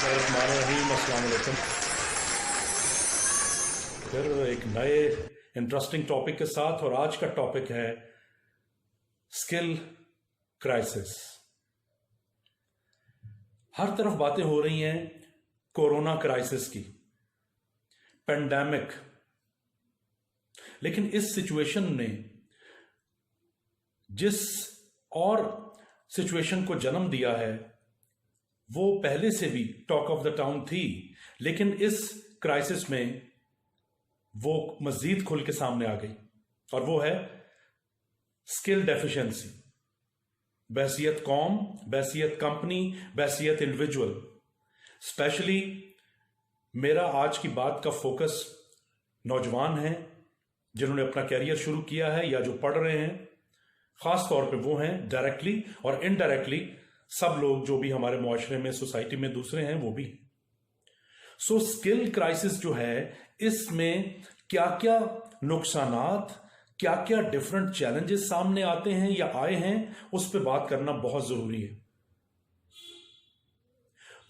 बिस्मिल्लाहिर्रहमानिर्रहीम, अस्सलाम वालेकुम। फिर एक नए इंटरेस्टिंग टॉपिक के साथ, और आज का टॉपिक है स्किल क्राइसिस। हर तरफ बातें हो रही हैं कोरोना क्राइसिस की, पेंडेमिक। लेकिन इस सिचुएशन ने जिस और सिचुएशन को जन्म दिया है वो पहले से भी टॉक ऑफ द टाउन थी, लेकिन इस क्राइसिस में वो मजीद खुल के सामने आ गई, और वो है स्किल डेफिशिएंसी। बैसियत कौम, बैसियत कंपनी, बैसियत इंडिविजुअल। स्पेशली मेरा आज की बात का फोकस नौजवान हैं जिन्होंने अपना कैरियर शुरू किया है या जो पढ़ रहे हैं। खास तौर पे वो हैं डायरेक्टली और इनडायरेक्टली सब लोग जो भी हमारे मुआशरे में, सोसाइटी में दूसरे हैं, वो भी। सो स्किल क्राइसिस जो है, इसमें क्या क्या नुकसानात, क्या क्या डिफरेंट चैलेंजेस सामने आते हैं या आए हैं, उस पर बात करना बहुत जरूरी है।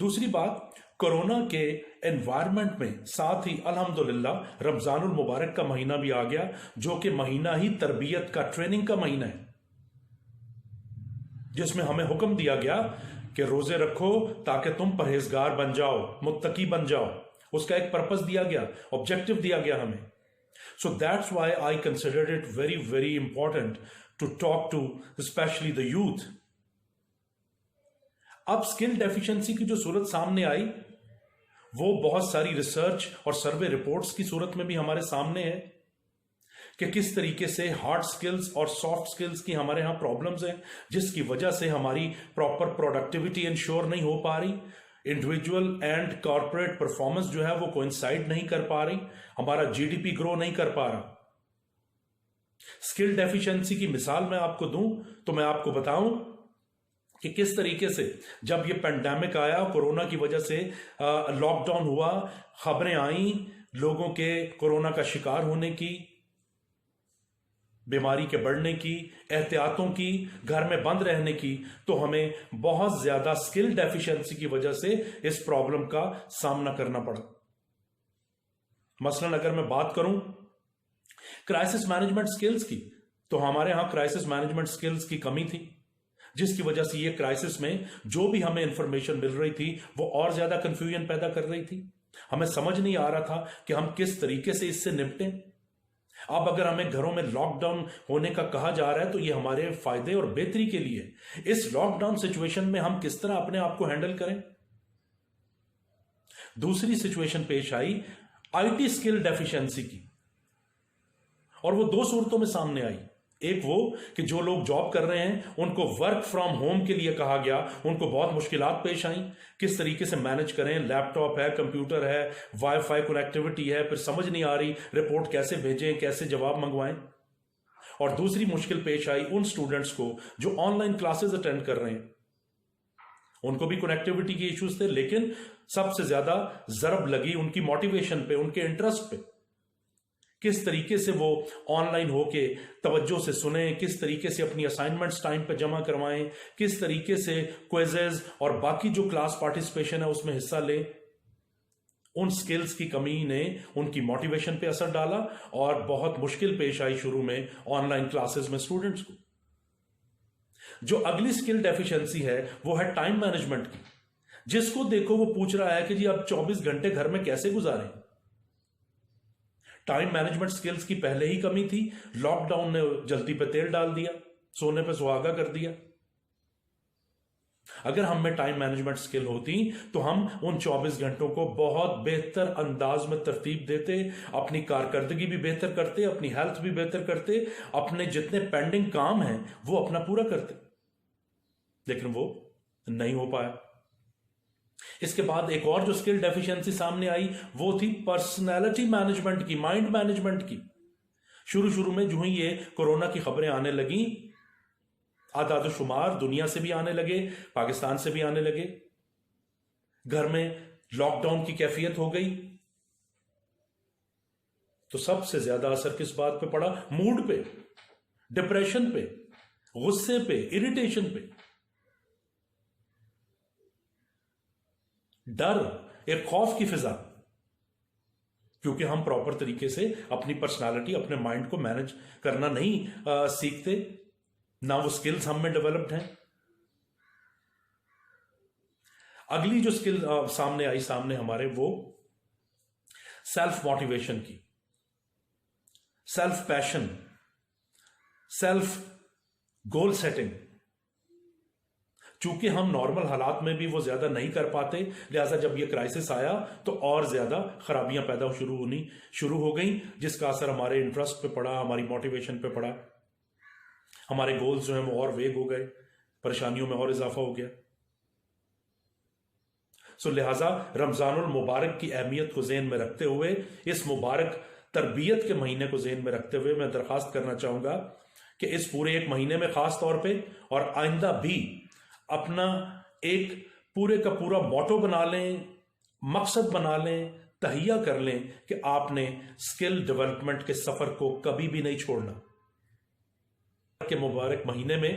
दूसरी बात, कोरोना के एनवायरनमेंट में साथ ही अल्हम्दुलिल्लाह रमजानुल मुबारक का महीना भी आ गया, जो कि महीना ही तरबियत का, ट्रेनिंग का महीना है, जिसमें हमें हुक्म दिया गया कि रोजे रखो ताकि तुम परहेजगार बन जाओ, मुत्तकी बन जाओ। उसका एक पर्पस दिया गया, ऑब्जेक्टिव दिया गया हमें। So that's why I considered it very very important to talk to specially the youth. अब स्किल डेफिशिएंसी की जो सूरत सामने आई, वो बहुत सारी रिसर्च और सर्वे रिपोर्ट्स की सूरत में भी हमारे सामने है कि किस तरीके से हार्ड स्किल्स और सॉफ्ट स्किल्स की हमारे यहां प्रॉब्लम्स हैं, जिसकी वजह से हमारी प्रॉपर प्रोडक्टिविटी इंश्योर नहीं हो पा रही। इंडिविजुअल एंड कॉर्पोरेट परफॉर्मेंस जो है वो कोइंसाइड नहीं कर पा रही, हमारा जीडीपी ग्रो नहीं कर पा रहा। स्किल डेफिशिएंसी की मिसाल मैं आपको दूं तो मैं आपको बताऊं कि किस तरीके से जब ये पेंडेमिक आया, कोरोना की वजह से लॉकडाउन हुआ, खबरें आई लोगों के कोरोना का शिकार होने की, बीमारी के बढ़ने की, एहतियातों की, घर में बंद रहने की, तो हमें बहुत ज्यादा स्किल डेफिशिएंसी की वजह से इस प्रॉब्लम का सामना करना पड़ा। मसलन अगर मैं बात करूं क्राइसिस मैनेजमेंट स्किल्स की, तो हमारे यहां क्राइसिस मैनेजमेंट स्किल्स की कमी थी, जिसकी वजह से ये क्राइसिस में जो भी हमें इंफॉर्मेशन मिल रही थी वो और ज्यादा कंफ्यूजन पैदा कर रही थी। हमें समझ नहीं आ रहा था कि हम किस तरीके से इससे निपटें। अब अगर हमें घरों में लॉकडाउन होने का कहा जा रहा है तो ये हमारे फायदे और बेहतरी के लिए। इस लॉकडाउन सिचुएशन में हम किस तरह अपने आप को हैंडल करें। दूसरी सिचुएशन पेश आई आईटी स्किल डेफिशिएंसी की, और वो दो सूरतों में सामने आई। एक वो कि जो लोग जॉब कर रहे हैं उनको वर्क फ्रॉम होम के लिए कहा गया, उनको बहुत मुश्किलात पेश आई, किस तरीके से मैनेज करें। लैपटॉप है, कंप्यूटर है, वाईफाई कनेक्टिविटी है, फिर समझ नहीं आ रही रिपोर्ट कैसे भेजें, कैसे जवाब मंगवाएं। और दूसरी मुश्किल पेश आई उन स्टूडेंट्स को जो ऑनलाइन क्लासेस अटेंड कर रहे हैं, उनको भी कनेक्टिविटी के इश्यूज थे, लेकिन सबसे ज्यादा जरब लगी उनकी मोटिवेशन पे, उनके इंटरेस्ट पे। किस तरीके से वो ऑनलाइन होके तवज्जो से सुने, किस तरीके से अपनी असाइनमेंट्स टाइम पे जमा करवाएं, किस तरीके से क्विजेज और बाकी जो क्लास पार्टिसिपेशन है उसमें हिस्सा लें। उन स्किल्स की कमी ने उनकी मोटिवेशन पे असर डाला और बहुत मुश्किल पेश आई शुरू में ऑनलाइन क्लासेस में स्टूडेंट्स को। जो अगली स्किल डेफिशिएंसी है वो है टाइम मैनेजमेंट की। जिसको देखो वो पूछ रहा है कि जी अब 24 घंटे घर में कैसे गुजारें। टाइम मैनेजमेंट स्किल्स की पहले ही कमी थी, लॉकडाउन ने जल्दी पे तेल डाल दिया, सोने पे सुहागा कर दिया। अगर हम में टाइम मैनेजमेंट स्किल होती तो हम उन 24 घंटों को बहुत बेहतर अंदाज में तरतीब देते, अपनी कारकर्दगी भी बेहतर करते, अपनी हेल्थ भी बेहतर करते, अपने जितने पेंडिंग काम हैं वो अपना पूरा करते, लेकिन वो नहीं हो पाया। इसके बाद एक और जो स्किल डेफिशिएंसी सामने आई वो थी पर्सनैलिटी मैनेजमेंट की, माइंड मैनेजमेंट की। शुरू में जो ही ये कोरोना की खबरें आने लगी, आदाद शुमार दुनिया से भी आने लगे, पाकिस्तान से भी आने लगे, घर में लॉकडाउन की कैफियत हो गई, तो सबसे ज्यादा असर किस बात पे पड़ा? मूड पे, डिप्रेशन पे, गुस्से पे, इरिटेशन पे। डर, एक खौफ की फिजा, क्योंकि हम प्रॉपर तरीके से अपनी पर्सनालिटी, अपने माइंड को मैनेज करना नहीं सीखते, ना वो स्किल्स हम में डेवलप्ड हैं। अगली जो स्किल सामने हमारे, वो सेल्फ मोटिवेशन की, self passion, self goal setting. चूंकि हम नॉर्मल हालात में भी वो ज्यादा नहीं कर पाते, लिहाजा जब ये क्राइसिस आया तो और ज्यादा खराबियां पैदा शुरू हो गई, जिसका असर हमारे इंटरेस्ट पे पड़ा, हमारी मोटिवेशन पे पड़ा, हमारे गोल्स जो हैं वो और वेग हो गए, परेशानियों में और इजाफा हो गया। सो लिहाजा रमजानुल मुबारक की अहमियत को ज़हन में रखते हुए, इस मुबारक तरबियत के महीने को ज़हन में रखते हुए, मैं दरख्वास्त करना चाहूंगा कि इस पूरे एक महीने में खास तौर पे और आइंदा भी अपना एक पूरे का पूरा मोटो बना लें, मकसद बना लें, तहिया कर लें कि आपने स्किल डेवलपमेंट के सफर को कभी भी नहीं छोड़ना। के मुबारक महीने में,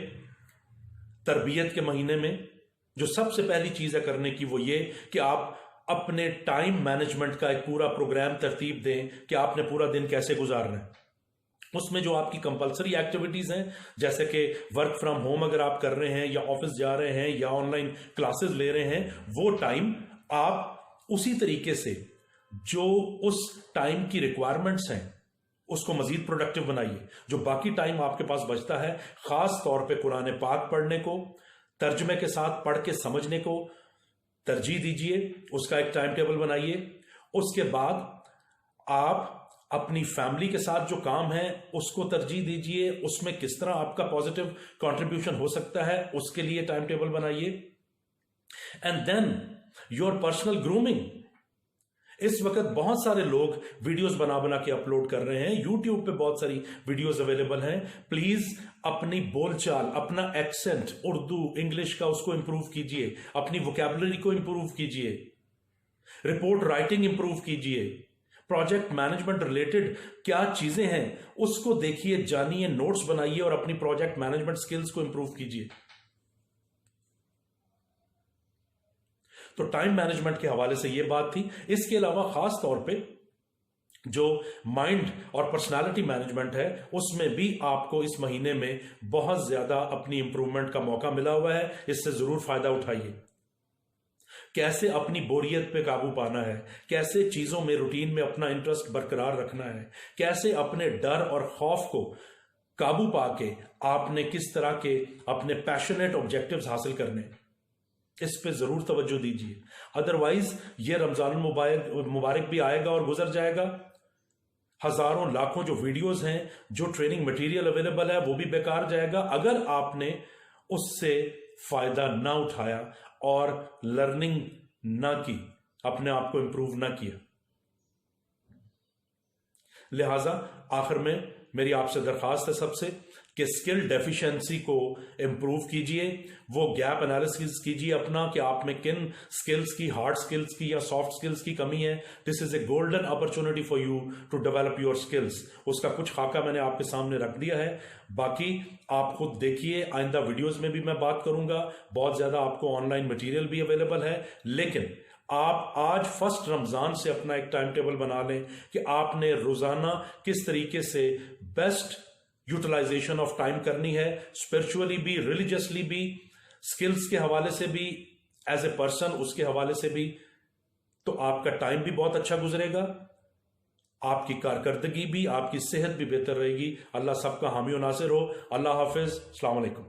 तरबियत के महीने में, जो सबसे पहली चीज है करने की, वो ये कि आप अपने टाइम मैनेजमेंट का एक पूरा प्रोग्राम तरतीब दें कि आपने पूरा दिन कैसे गुजारना है। उसमें जो आपकी कंपलसरी एक्टिविटीज हैं, जैसे कि वर्क फ्रॉम होम अगर आप कर रहे हैं, या ऑफिस जा रहे हैं, या ऑनलाइन क्लासेस ले रहे हैं, वो टाइम आप उसी तरीके से जो उस टाइम की रिक्वायरमेंट्स हैं उसको मजीद प्रोडक्टिव बनाइए। जो बाकी टाइम आपके पास बचता है, खास तौर पे कुरान पाक पढ़ने को, तर्जमे के साथ पढ़ के समझने को तरजीह दीजिए, उसका एक टाइम टेबल बनाइए। उसके बाद आप अपनी फैमिली के साथ जो काम है उसको तरजीह दीजिए, उसमें किस तरह आपका पॉजिटिव कंट्रीब्यूशन हो सकता है उसके लिए टाइम टेबल बनाइए। And then your personal grooming. इस वक्त बहुत सारे लोग वीडियोस बना बना के अपलोड कर रहे हैं, यूट्यूब पे बहुत सारी वीडियोस अवेलेबल हैं। प्लीज अपनी बोलचाल, अपना एक्सेंट, उर्दू इंग्लिश का उसको इंप्रूव कीजिए, अपनी वोकैबुलरी को इंप्रूव कीजिए, रिपोर्ट राइटिंग इंप्रूव कीजिए, प्रोजेक्ट मैनेजमेंट रिलेटेड क्या चीजें हैं उसको देखिए, जानिए, नोट्स बनाइए और अपनी प्रोजेक्ट मैनेजमेंट स्किल्स को इंप्रूव कीजिए। तो टाइम मैनेजमेंट के हवाले से यह बात थी। इसके अलावा खास तौर पे जो माइंड और पर्सनालिटी मैनेजमेंट है, उसमें भी आपको इस महीने में बहुत ज्यादा अपनी इंप्रूवमेंट का मौका मिला हुआ है। इससे जरूर फायदा उठाइए। कैसे अपनी बोरियत पे काबू पाना है, कैसे चीजों में, रूटीन में अपना इंटरेस्ट बरकरार रखना है, कैसे अपने डर और खौफ को काबू पाके आपने किस तरह के अपने पैशनेट ऑब्जेक्टिव्स हासिल करने, इस पे जरूर तवज्जो दीजिए। अदरवाइज ये रमजान मुबारक भी आएगा और गुजर जाएगा, हजारों लाखों जो वीडियोस हैं, जो ट्रेनिंग मटेरियल अवेलेबल है, वो भी बेकार जाएगा अगर आपने उससे फायदा ना उठाया और लर्निंग ना की, अपने आप को इंप्रूव ना किया। लिहाजा आखिर में मेरी आपसे दरखास्त है सबसे कि स्किल डेफिशिएंसी को इंप्रूव कीजिए, वो गैप एनालिसिस कीजिए अपना कि आप में किन स्किल्स की, हार्ड स्किल्स की या सॉफ्ट स्किल्स की कमी है। This is a golden opportunity for you to develop your skills. उसका कुछ खाका मैंने आपके सामने रख दिया है, बाकी आप खुद देखिए। आइंदा वीडियोस में भी मैं बात करूंगा, बहुत ज्यादा आपको ऑनलाइन मटेरियल भी अवेलेबल है। लेकिन आप आज फर्स्ट रमजान से अपना एक टाइम टेबल बना लें कि आपने रोजाना किस तरीके से बेस्ट यूटिलाइजेशन ऑफ टाइम करनी है, स्पिरिचुअली भी, रिलीजियसली भी, स्किल्स के हवाले से भी, एज ए पर्सन उसके हवाले से भी। तो आपका टाइम भी बहुत अच्छा गुजरेगा, आपकी कारकर्दगी भी, आपकी सेहत भी बेहतर रहेगी। अल्लाह सबका हामी और नासिर हो। अल्लाह हाफिज, अस्सलाम वालेकुम।